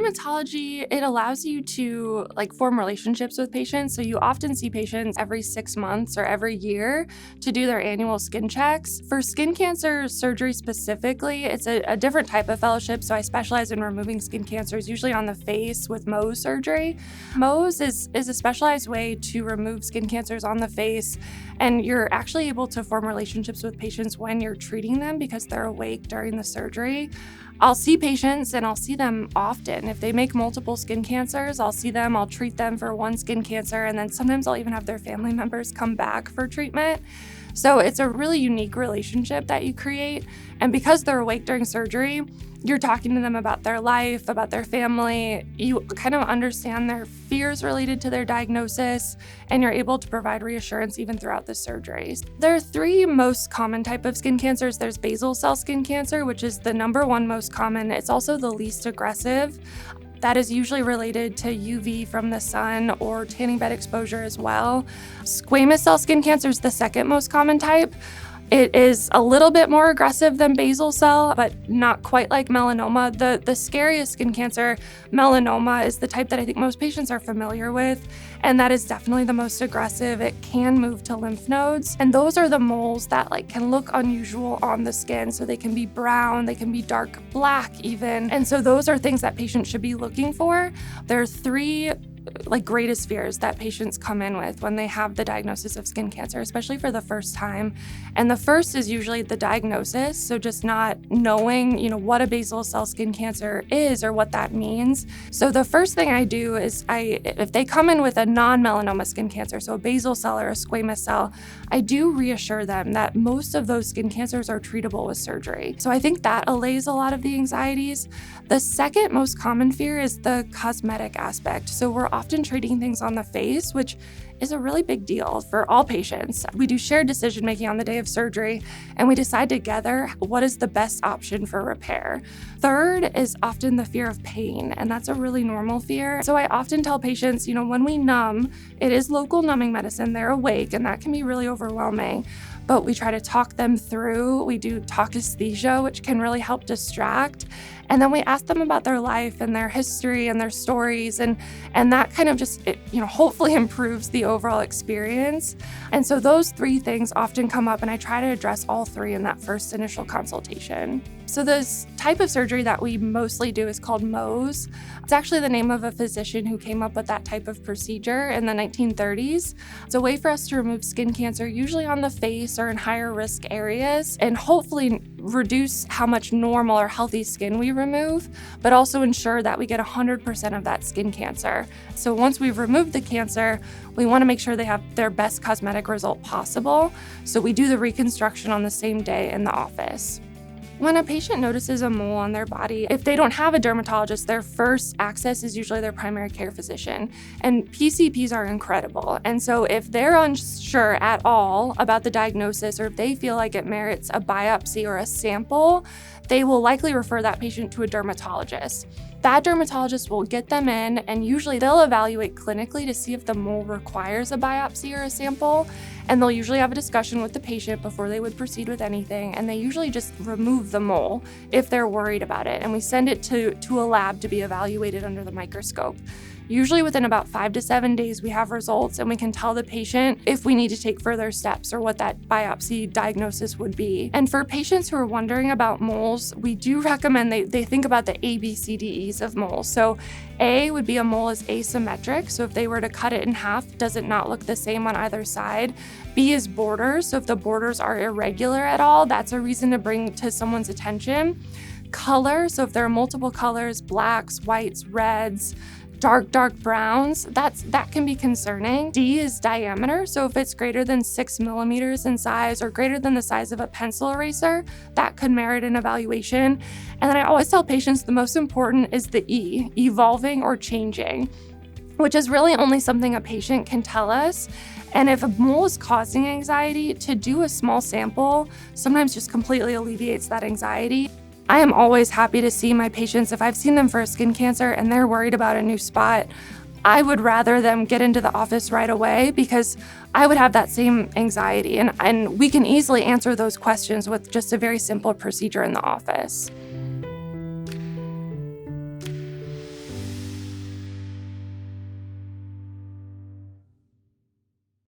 Dermatology, it allows you to form relationships with patients. So you often see patients every 6 months or every year to do their annual skin checks. For skin cancer surgery specifically, it's a different type of fellowship. So I specialize in removing skin cancers, usually on the face with Mohs surgery. Mohs is a specialized way to remove skin cancers on the face, and you're actually able to form relationships with patients when you're treating them because they're awake during the surgery. I'll see patients and I'll see them often. If they make multiple skin cancers, I'll see them, I'll treat them for one skin cancer, and then sometimes I'll even have their family members come back for treatment. So it's a really unique relationship that you create. And because they're awake during surgery, you're talking to them about their life, about their family. You kind of understand their fears related to their diagnosis, and you're able to provide reassurance even throughout the surgeries. There are 3 most common type of skin cancers. There's basal cell skin cancer, which is the number 1 most common. It's also the least aggressive. That is usually related to UV from the sun or tanning bed exposure as well. Squamous cell skin cancer is the second most common type. It is a little bit more aggressive than basal cell, but not quite like melanoma. The scariest skin cancer, melanoma, is the type that I think most patients are familiar with, and that is definitely the most aggressive. It can move to lymph nodes, and those are the moles that can look unusual on the skin. So they can be brown, they can be dark black even, and so those are things that patients should be looking for. There are 3 greatest fears that patients come in with when they have the diagnosis of skin cancer, especially for the first time. And the first is usually the diagnosis, so just not knowing, what a basal cell skin cancer is or what that means. So the first thing I do is if they come in with a non-melanoma skin cancer, so a basal cell or a squamous cell, I do reassure them that most of those skin cancers are treatable with surgery. So I think that allays a lot of the anxieties. The second most common fear is the cosmetic aspect. So we're often treating things on the face, which is a really big deal for all patients. We do shared decision making on the day of surgery, and we decide together what is the best option for repair. Third is often the fear of pain, and that's a really normal fear. So I often tell patients, when we numb, it is local numbing medicine. They're awake, and that can be really overwhelming. But we try to talk them through. We do talk aesthesia, which can really help distract. And then we ask them about their life and their history and their stories. And that kind of just, hopefully improves the overall experience. And so those 3 things often come up, and I try to address all 3 in that first initial consultation. So this type of surgery that we mostly do is called Mohs. It's actually the name of a physician who came up with that type of procedure in the 1930s. It's a way for us to remove skin cancer, usually on the face or in higher risk areas, and hopefully reduce how much normal or healthy skin we remove, but also ensure that we get 100% of that skin cancer. So once we've removed the cancer, we want to make sure they have their best cosmetic result possible. So we do the reconstruction on the same day in the office. When a patient notices a mole on their body, if they don't have a dermatologist, their first access is usually their primary care physician. And PCPs are incredible. And so if they're unsure at all about the diagnosis, or if they feel like it merits a biopsy or a sample, they will likely refer that patient to a dermatologist. That dermatologist will get them in, and usually they'll evaluate clinically to see if the mole requires a biopsy or a sample. And they'll usually have a discussion with the patient before they would proceed with anything. And they usually just remove the mole if they're worried about it. And we send it to a lab to be evaluated under the microscope. Usually within about 5 to 7 days, we have results, and we can tell the patient if we need to take further steps or what that biopsy diagnosis would be. And for patients who are wondering about moles, we do recommend they think about the ABCDEs of moles. So A would be a mole is asymmetric. So if they were to cut it in half, does it not look the same on either side? B is borders. So if the borders are irregular at all, that's a reason to bring to someone's attention. Color. So if there are multiple colors, blacks, whites, reds, dark browns, that can be concerning. D is diameter. So if it's greater than 6 millimeters in size or greater than the size of a pencil eraser, that could merit an evaluation. And then I always tell patients the most important is the E, evolving or changing, which is really only something a patient can tell us. And if a mole is causing anxiety, to do a small sample sometimes just completely alleviates that anxiety. I am always happy to see my patients. If I've seen them for a skin cancer and they're worried about a new spot, I would rather them get into the office right away, because I would have that same anxiety. And we can easily answer those questions with just a very simple procedure in the office.